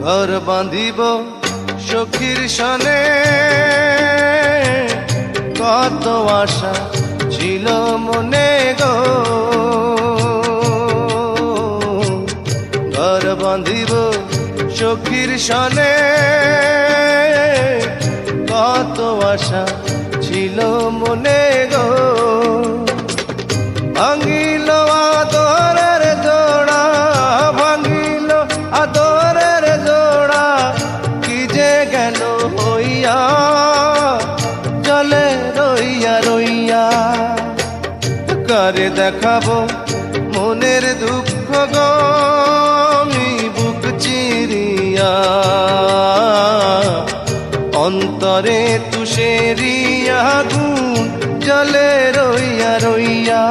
ঘর বাঁধিব সখীর সনে, কত আশা ছিল মনে গো। ঘর বাঁধিব সখীর সনে, কত আশা ছিল মনে গো। ভাঙিল আদরের জোড়া, ভাঙিল আদরের জোড়া, কি যে গেল হইয়া জলে রইয়া রইয়া। কারে দেখাবো মনের দুঃখ গো আমি বুক চিরিয়া, অন্তরে তুষেরিয়া আগুন জলে রইয়া রইয়া।